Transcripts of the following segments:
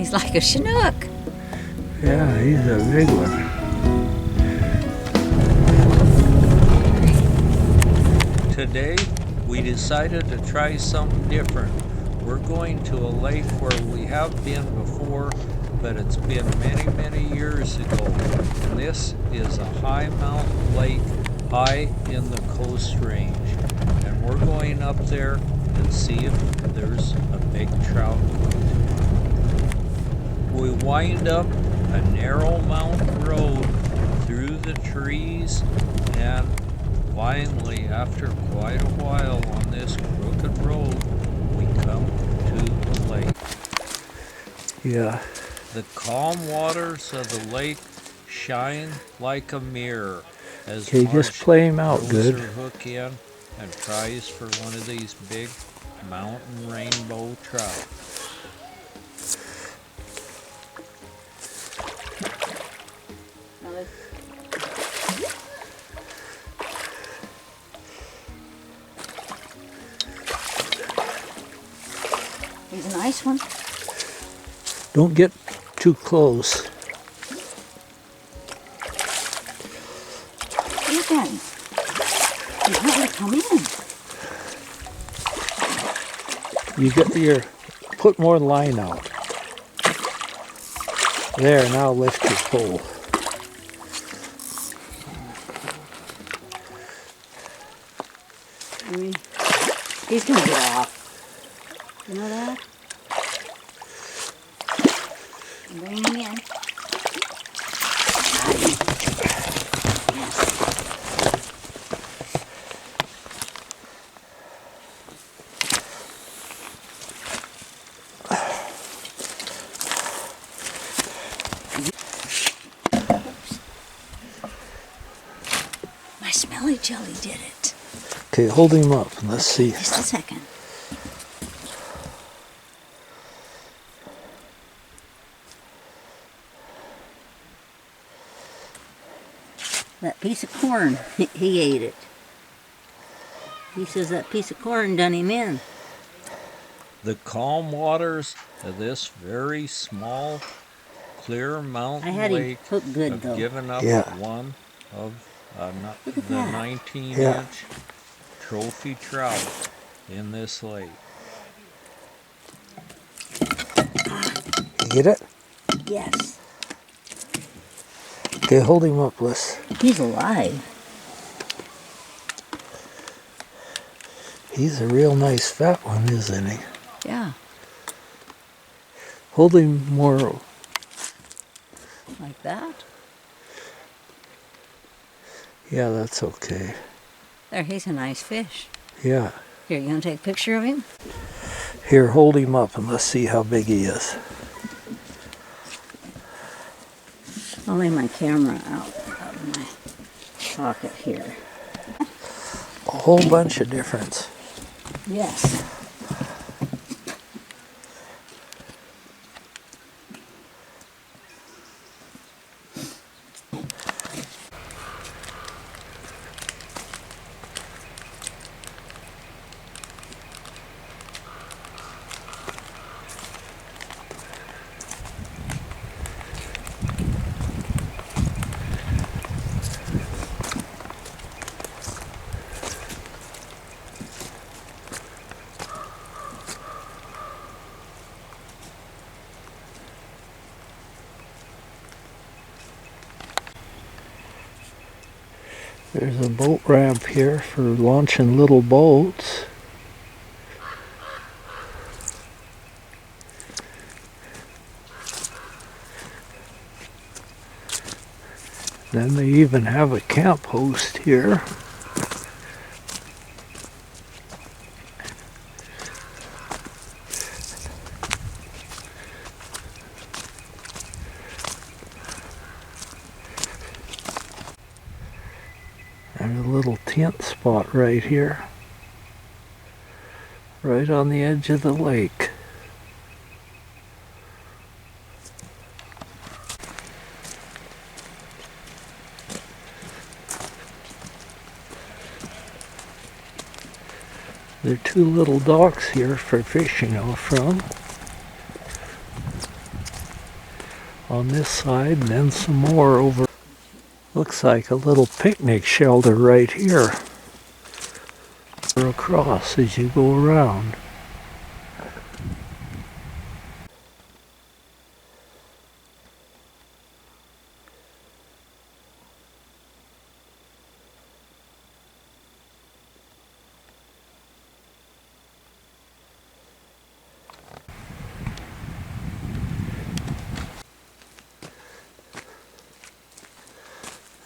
He's like a Chinook. Yeah, he's a big one. Today, we decided to try something different. We're going to a lake where we have been before, but it's been many, many years ago. And this is a high mountain lake high in the Coast Range. And we're going up there and see if there's a big trout. We wind up a narrow mountain road through the trees, and finally, after quite a while on this crooked road, we come to the lake. Yeah. The calm waters of the lake shine like a mirror as Okay, just play him out throws good. her hook in and tries for one of these big mountain rainbow trout. He's a nice one. Don't get too close. Look at him. He's wanting to come in. You get your, put more line out. There, now lift your pole. I mean, he's gonna get off. You know that? Bring him in. My smelly jelly did it. Okay, hold him up and let's see. Just a second. That piece of corn, he ate it. He says that piece of corn done him in. The calm waters of this very small, clear mountain I had him lake hooked good have though. given up Yeah. one of Look at the that. 19-inch trophy trout in this lake. You get it? Yes. Okay, hold him up, Les. He's alive. He's a real nice fat one, isn't he? Yeah. Hold him more. Like that. Yeah, that's okay. There, he's a nice fish. Yeah. Here, you want to take a picture of him? Here, hold him up and let's see how big he is. I'll lay my camera out of my pocket here. A whole bunch of difference. Yes. There's a boat ramp here for launching little boats. Then they even have a camp host here. There's a little tent spot right here, right on the edge of the lake. There are two little docks here for fishing off from. on this side, and then some more over. Looks like a little picnic shelter right here. Across as you go around.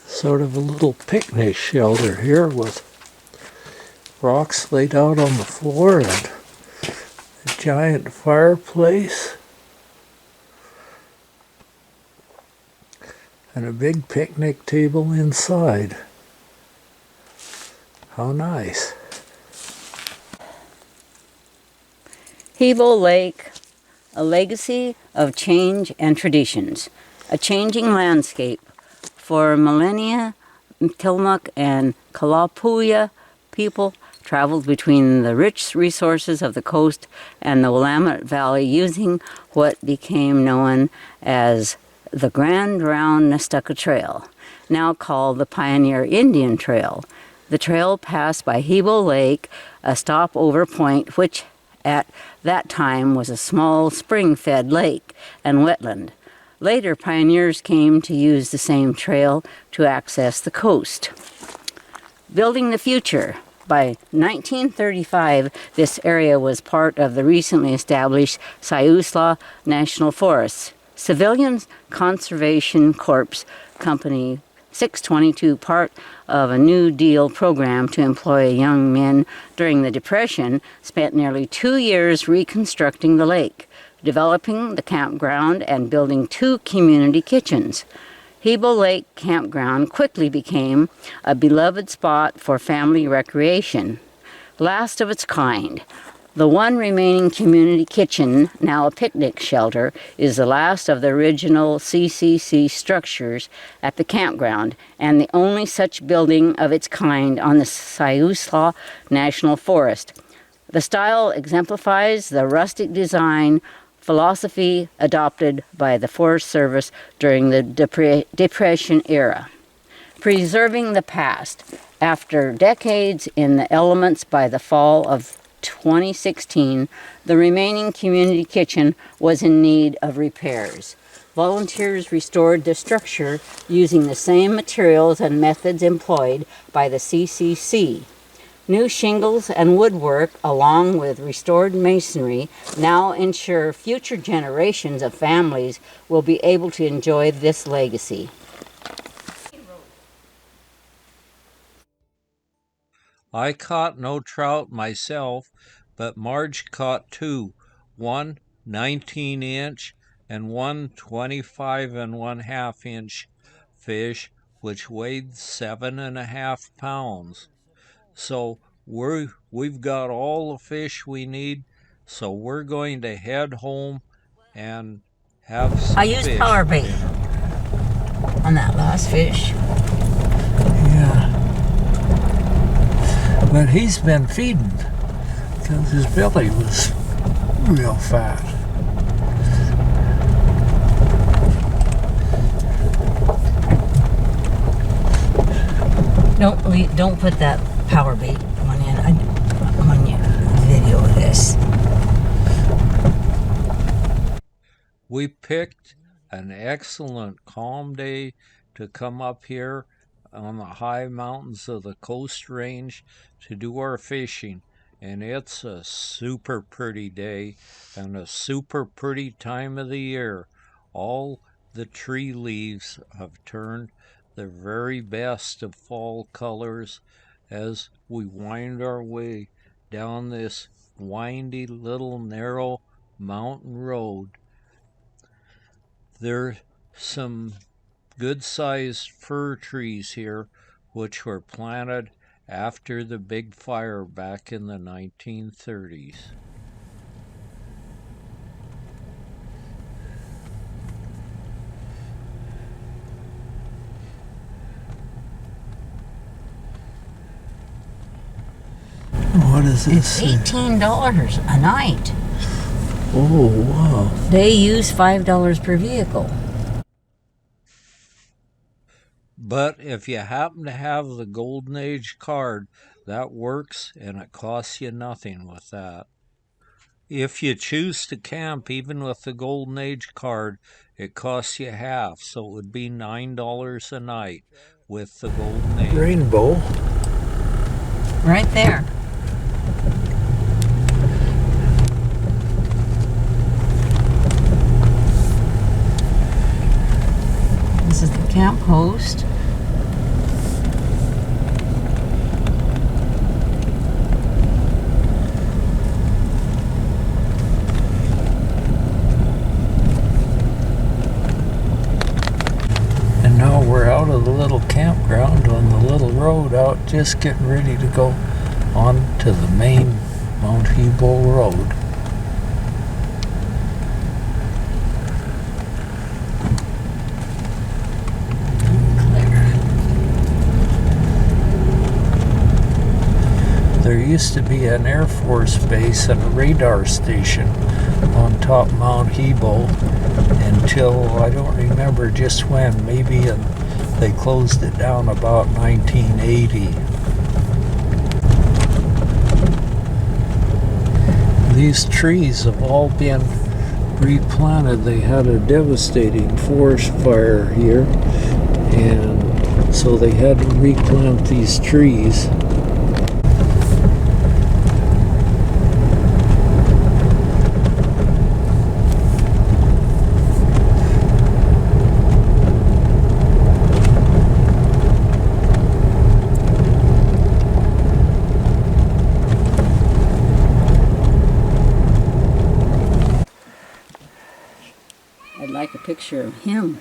Sort of a little picnic shelter here with rocks laid out on the floor and a giant fireplace and a big picnic table inside. How nice. Hebo Lake, a legacy of change and traditions, a changing landscape. For millennia, Tillamook and Kalapuya people traveled between the rich resources of the coast and the Willamette Valley using what became known as the Grand Round Nestucca Trail, now called the Pioneer Indian Trail. The trail passed by Hebo Lake, a stopover point which at that time was a small spring-fed lake and wetland. Later, pioneers came to use the same trail to access the coast. Building the future. By 1935, this area was part of the recently established Siuslaw National Forest. Civilian Conservation Corps Company 622, part of a New Deal program to employ young men during the Depression, spent nearly 2 years reconstructing the lake, developing the campground, and building 2 community kitchens. Hebo Lake Campground quickly became a beloved spot for family recreation. Last of its kind, the one remaining community kitchen, now a picnic shelter, is the last of the original CCC structures at the campground and the only such building of its kind on the Siuslaw National Forest. The style exemplifies the rustic design philosophy adopted by the Forest Service during the Depression era. Preserving the past. After decades in the elements, by the fall of 2016, the remaining community kitchen was in need of repairs. Volunteers restored the structure using the same materials and methods employed by the CCC. New shingles and woodwork, along with restored masonry, now ensure future generations of families will be able to enjoy this legacy. I caught no trout myself, but Marge caught 2, one 19-inch and one 25 1/2-inch fish, which weighed 7.5 pounds. So we've got all the fish we need, so we're going to head home and have some I used fish power for bait dinner. on that last fish. Yeah. But he's been feeding because his belly was real fat. Don't put that power bait one in. When you video this. We picked an excellent calm day to come up here on the high mountains of the Coast Range to do our fishing, and it's a super pretty day and a super pretty time of the year. All the tree leaves have turned the very best of fall colors as we wind our way down this windy little narrow mountain road. There's some good-sized fir trees here, which were planted after the big fire back in the 1930s. What is this? It's $18 a night. Oh, wow. They use $5 per vehicle. But if you happen to have the Golden Age card, that works and it costs you nothing with that. If you choose to camp even with the Golden Age card, it costs you half, so it would be $9 a night with the Golden Age. Rainbow. Right there. This is the camp host. And now we're out of the little campground on the little road out, just getting ready to go on to the main Mount Hebo road. There used to be an Air Force base and a radar station on top Mount Hebo until I don't remember just when, maybe they closed it down about 1980. These trees have all been replanted. They had a devastating forest fire here, and so they had to replant these trees. I'd like a picture of him.